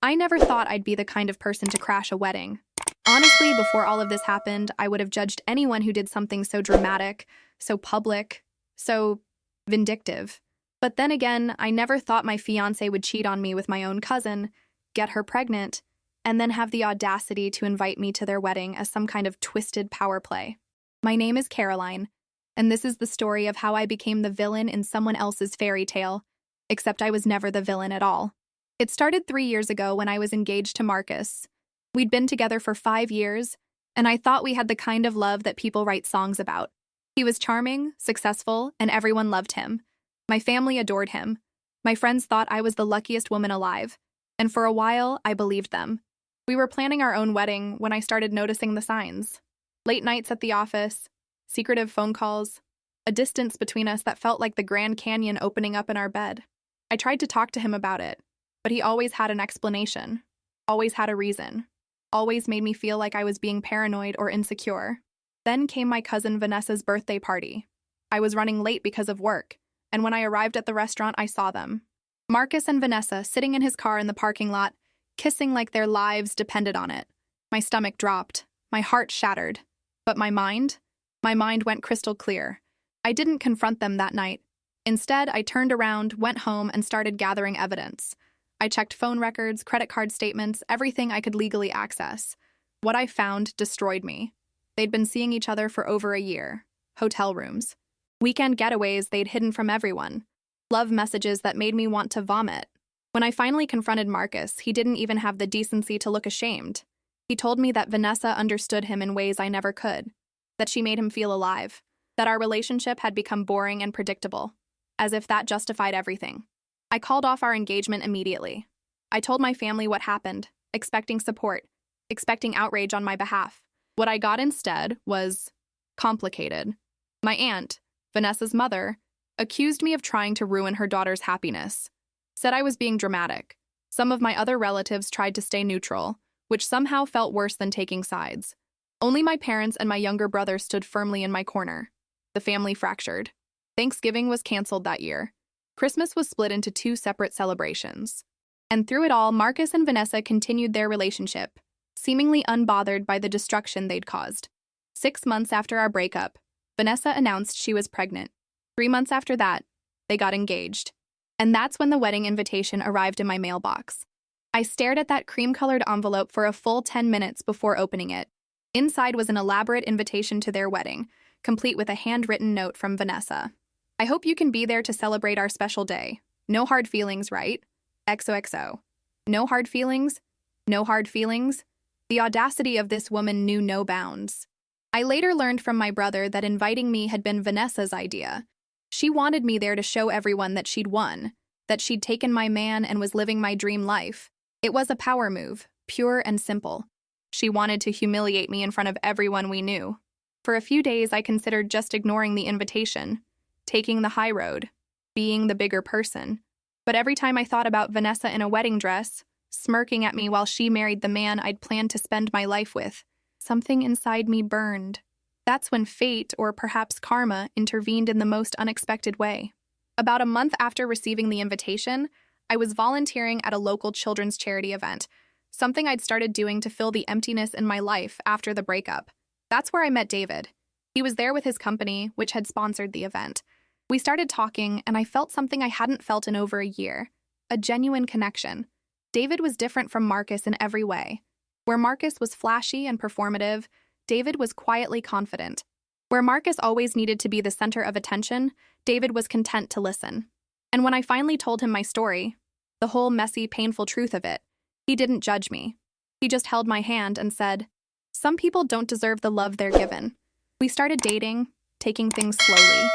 I never thought I'd be the kind of person to crash a wedding. Honestly, before all of this happened, I would have judged anyone who did something so dramatic, so public, so vindictive. But then again, I never thought my fiancé would cheat on me with my own cousin, get her pregnant, and then have the audacity to invite me to their wedding as some kind of twisted power play. My name is Caroline, and this is the story of how I became the villain in someone else's fairy tale, except I was never the villain at all. It started 3 years ago when I was engaged to Marcus. We'd been together for 5 years, and I thought we had the kind of love that people write songs about. He was charming, successful, and everyone loved him. My family adored him. My friends thought I was the luckiest woman alive, and for a while, I believed them. We were planning our own wedding when I started noticing the signs. Late nights at the office, secretive phone calls, a distance between us that felt like the Grand Canyon opening up in our bed. I tried to talk to him about it, but he always had an explanation, always had a reason, always made me feel like I was being paranoid or insecure. Then came my cousin Vanessa's birthday party. I was running late because of work, and when I arrived at the restaurant, I saw them. Marcus and Vanessa sitting in his car in the parking lot, kissing like their lives depended on it. My stomach dropped, my heart shattered, but my mind went crystal clear. I didn't confront them that night. Instead, I turned around, went home, and started gathering evidence. I checked phone records, credit card statements, everything I could legally access. What I found destroyed me. They'd been seeing each other for over a year. Hotel rooms. Weekend getaways they'd hidden from everyone. Love messages that made me want to vomit. When I finally confronted Marcus, he didn't even have the decency to look ashamed. He told me that Vanessa understood him in ways I never could, that she made him feel alive, that our relationship had become boring and predictable, as if that justified everything. I called off our engagement immediately. I told my family what happened, expecting support, expecting outrage on my behalf. What I got instead was complicated. My aunt, Vanessa's mother, accused me of trying to ruin her daughter's happiness, said I was being dramatic. Some of my other relatives tried to stay neutral, which somehow felt worse than taking sides. Only my parents and my younger brother stood firmly in my corner. The family fractured. Thanksgiving was canceled that year. Christmas was split into 2 separate celebrations. And through it all, Marcus and Vanessa continued their relationship, seemingly unbothered by the destruction they'd caused. 6 months after our breakup, Vanessa announced she was pregnant. 3 months after that, they got engaged. And that's when the wedding invitation arrived in my mailbox. I stared at that cream-colored envelope for a full 10 minutes before opening it. Inside was an elaborate invitation to their wedding, complete with a handwritten note from Vanessa. I hope you can be there to celebrate our special day. No hard feelings, right? XOXO. No hard feelings? No hard feelings? The audacity of this woman knew no bounds. I later learned from my brother that inviting me had been Vanessa's idea. She wanted me there to show everyone that she'd won, that she'd taken my man and was living my dream life. It was a power move, pure and simple. She wanted to humiliate me in front of everyone we knew. For a few days, I considered just ignoring the invitation, taking the high road, being the bigger person. But every time I thought about Vanessa in a wedding dress, smirking at me while she married the man I'd planned to spend my life with, something inside me burned. That's when fate, or perhaps karma, intervened in the most unexpected way. About a month after receiving the invitation, I was volunteering at a local children's charity event, something I'd started doing to fill the emptiness in my life after the breakup. That's where I met David. He was there with his company, which had sponsored the event. We started talking, and I felt something I hadn't felt in over a year, a genuine connection. David was different from Marcus in every way. Where Marcus was flashy and performative, David was quietly confident. Where Marcus always needed to be the center of attention, David was content to listen. And when I finally told him my story, the whole messy, painful truth of it, he didn't judge me. He just held my hand and said, "Some people don't deserve the love they're given." We started dating, taking things slowly.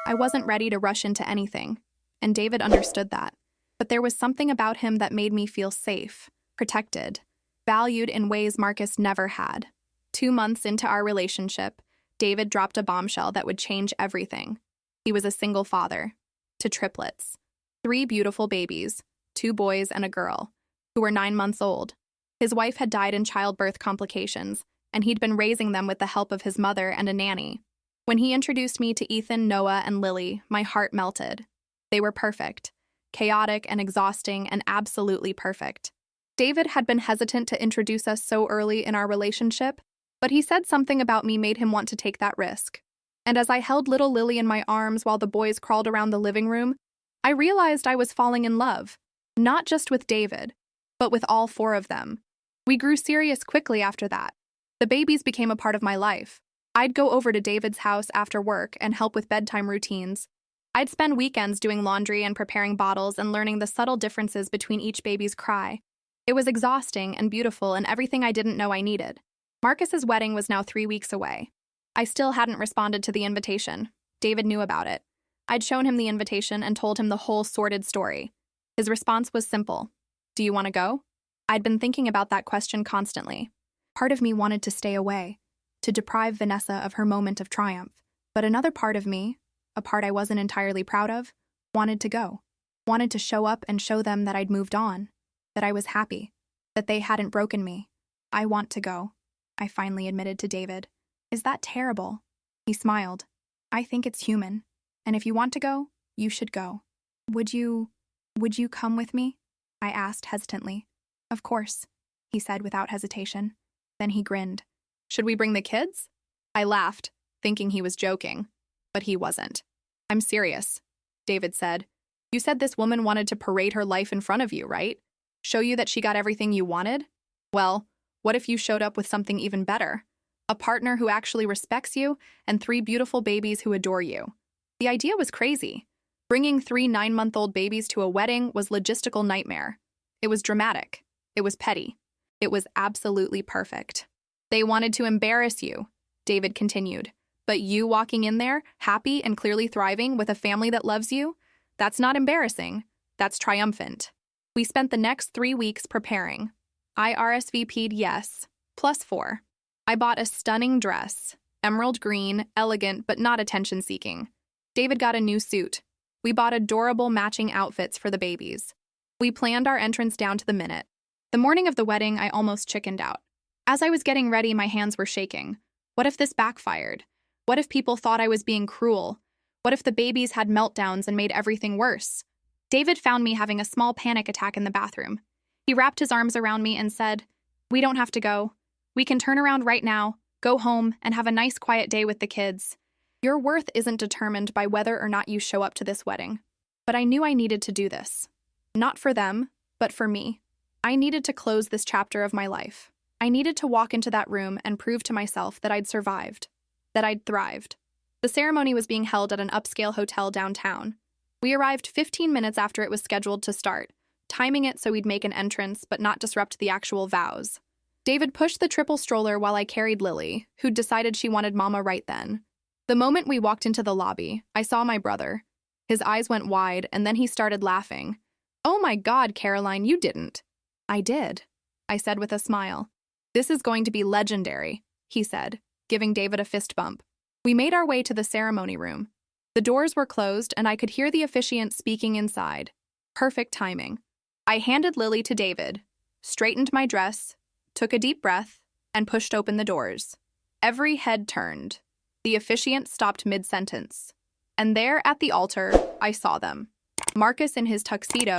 I wasn't ready to rush into anything, and David understood that. But there was something about him that made me feel safe, protected, valued in ways Marcus never had. 2 months into our relationship, David dropped a bombshell that would change everything. He was a single father, to triplets. 3 beautiful babies, 2 boys and a girl, who were 9 months old. His wife had died in childbirth complications, and he'd been raising them with the help of his mother and a nanny. When he introduced me to Ethan, Noah, and Lily, my heart melted. They were perfect, chaotic and exhausting and absolutely perfect. David had been hesitant to introduce us so early in our relationship, but he said something about me made him want to take that risk. And as I held little Lily in my arms while the boys crawled around the living room, I realized I was falling in love, not just with David, but with all four of them. We grew serious quickly after that. The babies became a part of my life. I'd go over to David's house after work and help with bedtime routines. I'd spend weekends doing laundry and preparing bottles and learning the subtle differences between each baby's cry. It was exhausting and beautiful and everything I didn't know I needed. Marcus's wedding was now 3 weeks away. I still hadn't responded to the invitation. David knew about it. I'd shown him the invitation and told him the whole sordid story. His response was simple. Do you want to go? I'd been thinking about that question constantly. Part of me wanted to stay away, to deprive Vanessa of her moment of triumph. But another part of me, a part I wasn't entirely proud of, wanted to go. Wanted to show up and show them that I'd moved on, that I was happy, that they hadn't broken me. I want to go, I finally admitted to David. Is that terrible? He smiled. I think it's human. And if you want to go, you should go. Would you come with me? I asked hesitantly. Of course, he said without hesitation. Then he grinned. Should we bring the kids? I laughed, thinking he was joking. But he wasn't. I'm serious, David said. You said this woman wanted to parade her life in front of you, right? Show you that she got everything you wanted? Well, what if you showed up with something even better? A partner who actually respects you and 3 beautiful babies who adore you. The idea was crazy. Bringing 3 9-month-old babies to a wedding was logistical nightmare. It was dramatic. It was petty. It was absolutely perfect. They wanted to embarrass you, David continued. But you walking in there, happy and clearly thriving with a family that loves you, that's not embarrassing. That's triumphant. We spent the next 3 weeks preparing. I RSVP'd yes, +4. I bought a stunning dress, emerald green, elegant but not attention-seeking. David got a new suit. We bought adorable matching outfits for the babies. We planned our entrance down to the minute. The morning of the wedding, I almost chickened out. As I was getting ready, my hands were shaking. What if this backfired? What if people thought I was being cruel? What if the babies had meltdowns and made everything worse? David found me having a small panic attack in the bathroom. He wrapped his arms around me and said, We don't have to go. We can turn around right now, go home, and have a nice quiet day with the kids. Your worth isn't determined by whether or not you show up to this wedding. But I knew I needed to do this. Not for them, but for me. I needed to close this chapter of my life. I needed to walk into that room and prove to myself that I'd survived, that I'd thrived. The ceremony was being held at an upscale hotel downtown. We arrived 15 minutes after it was scheduled to start, timing it so we'd make an entrance but not disrupt the actual vows. David pushed the triple stroller while I carried Lily, who'd decided she wanted Mama right then. The moment we walked into the lobby, I saw my brother. His eyes went wide, and then he started laughing. Oh my God, Caroline, you didn't. I did, I said with a smile. This is going to be legendary, he said, giving David a fist bump. We made our way to the ceremony room. The doors were closed, and I could hear the officiant speaking inside. Perfect timing. I handed Lily to David, straightened my dress, took a deep breath, and pushed open the doors. Every head turned. The officiant stopped mid-sentence. And there at the altar, I saw them. Marcus in his tuxedo,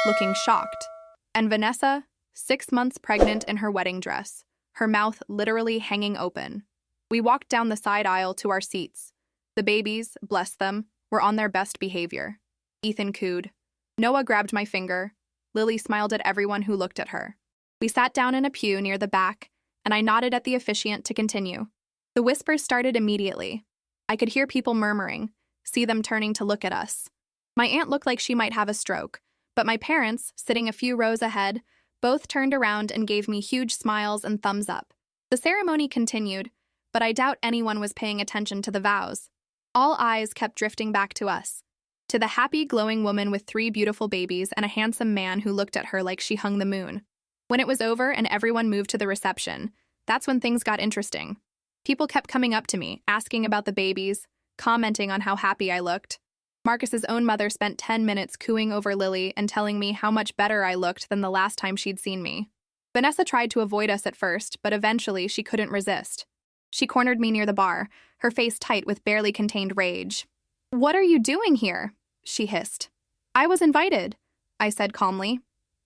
looking shocked, and Vanessa, 6 months pregnant in her wedding dress, her mouth literally hanging open. We walked down the side aisle to our seats. The babies, bless them, were on their best behavior. Ethan cooed. Noah grabbed my finger. Lily smiled at everyone who looked at her. We sat down in a pew near the back, and I nodded at the officiant to continue. The whispers started immediately. I could hear people murmuring, see them turning to look at us. My aunt looked like she might have a stroke, but my parents, sitting a few rows ahead, both turned around and gave me huge smiles and thumbs up. The ceremony continued, but I doubt anyone was paying attention to the vows. All eyes kept drifting back to us, to the happy, glowing woman with 3 beautiful babies and a handsome man who looked at her like she hung the moon. When it was over and everyone moved to the reception, that's when things got interesting. People kept coming up to me, asking about the babies, commenting on how happy I looked. Marcus's own mother spent 10 minutes cooing over Lily and telling me how much better I looked than the last time she'd seen me. Vanessa tried to avoid us at first, but eventually she couldn't resist. She cornered me near the bar, her face tight with barely contained rage. What are you doing here? She hissed. I was invited, I said calmly.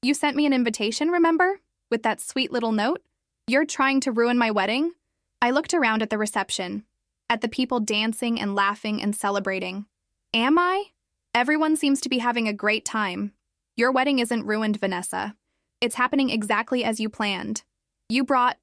You sent me an invitation, remember? With that sweet little note? You're trying to ruin my wedding? I looked around at the reception, at the people dancing and laughing and celebrating. Am I? Everyone seems to be having a great time. Your wedding isn't ruined, Vanessa. It's happening exactly as you planned. You brought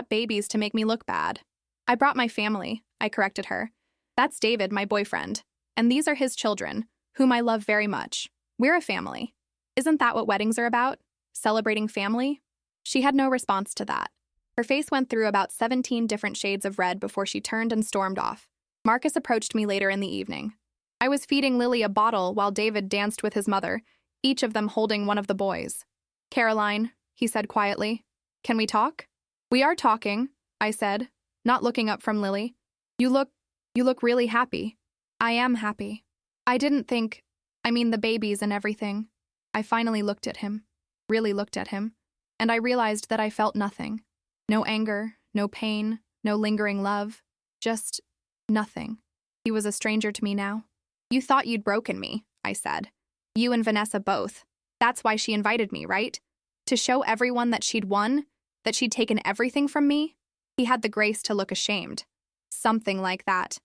babies to make me look bad. I brought my family, I corrected her. That's David, my boyfriend. And these are his children, whom I love very much. We're a family. Isn't that what weddings are about? Celebrating family? She had no response to that. Her face went through about 17 different shades of red before she turned and stormed off. Marcus approached me later in the evening. I was feeding Lily a bottle while David danced with his mother, each of them holding one of the boys. Caroline, he said quietly, can we talk? We are talking, I said, not looking up from Lily. You look really happy. I am happy. I didn't think, the babies and everything. I finally looked at him, really looked at him, and I realized that I felt nothing. No anger, no pain, no lingering love, just nothing. He was a stranger to me now. You thought you'd broken me, I said. You and Vanessa both. That's why she invited me, right? To show everyone that she'd won, that she'd taken everything from me? He had the grace to look ashamed. Something like that.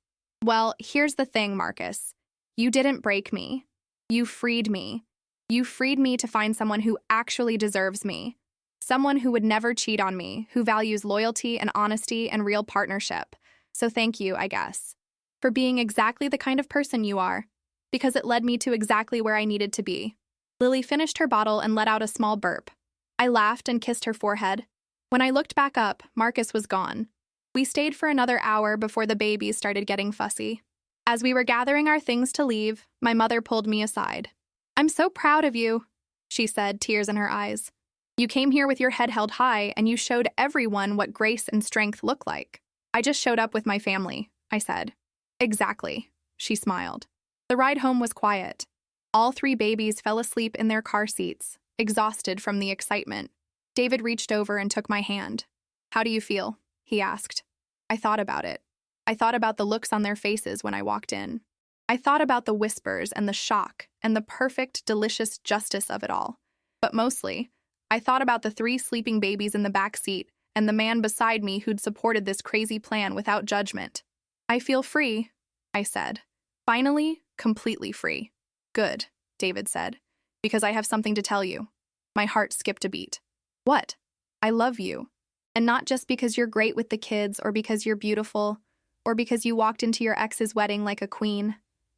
Well, here's the thing, Marcus. You didn't break me. You freed me. You freed me to find someone who actually deserves me. Someone who would never cheat on me, who values loyalty and honesty and real partnership. So thank you, I guess, for being exactly the kind of person you are, because it led me to exactly where I needed to be. Lily finished her bottle and let out a small burp. I laughed and kissed her forehead. When I looked back up, Marcus was gone. We stayed for another hour before the babies started getting fussy. As we were gathering our things to leave, my mother pulled me aside. I'm so proud of you, she said, tears in her eyes. You came here with your head held high, and you showed everyone what grace and strength look like. I just showed up with my family, I said. Exactly, she smiled. The ride home was quiet. All 3 babies fell asleep in their car seats, exhausted from the excitement. David reached over and took my hand. How do you feel? He asked. I thought about it. I thought about the looks on their faces when I walked in. I thought about the whispers and the shock and the perfect, delicious justice of it all. But mostly, I thought about the 3 sleeping babies in the back seat and the man beside me who'd supported this crazy plan without judgment. I feel free, I said. Finally, completely free. Good, David said, because I have something to tell you. My heart skipped a beat. What? I love you. And not just because you're great with the kids or because you're beautiful or because you walked into your ex's wedding like a queen.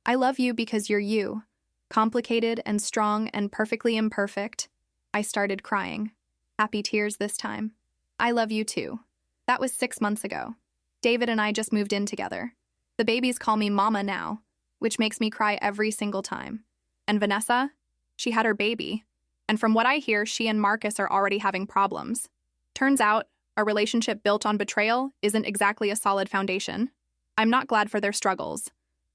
I love you because you're you, complicated and strong and perfectly imperfect. I started crying. Happy tears this time. I love you too. That was 6 months ago. David and I just moved in together. The babies call me Mama now, which makes me cry every single time. And Vanessa? She had her baby. And from what I hear, she and Marcus are already having problems. Turns out, a relationship built on betrayal isn't exactly a solid foundation. I'm not glad for their struggles.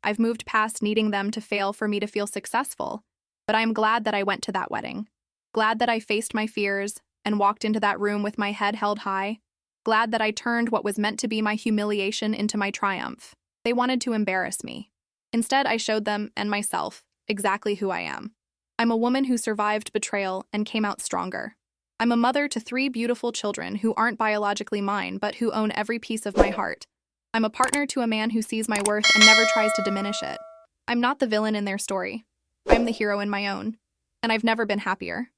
I've moved past needing them to fail for me to feel successful, but I'm glad that I went to that wedding. Glad that I faced my fears and walked into that room with my head held high. Glad that I turned what was meant to be my humiliation into my triumph. They wanted to embarrass me. Instead, I showed them and myself exactly who I am. I'm a woman who survived betrayal and came out stronger. I'm a mother to 3 beautiful children who aren't biologically mine, but who own every piece of my heart. I'm a partner to a man who sees my worth and never tries to diminish it. I'm not the villain in their story. I'm the hero in my own. And I've never been happier.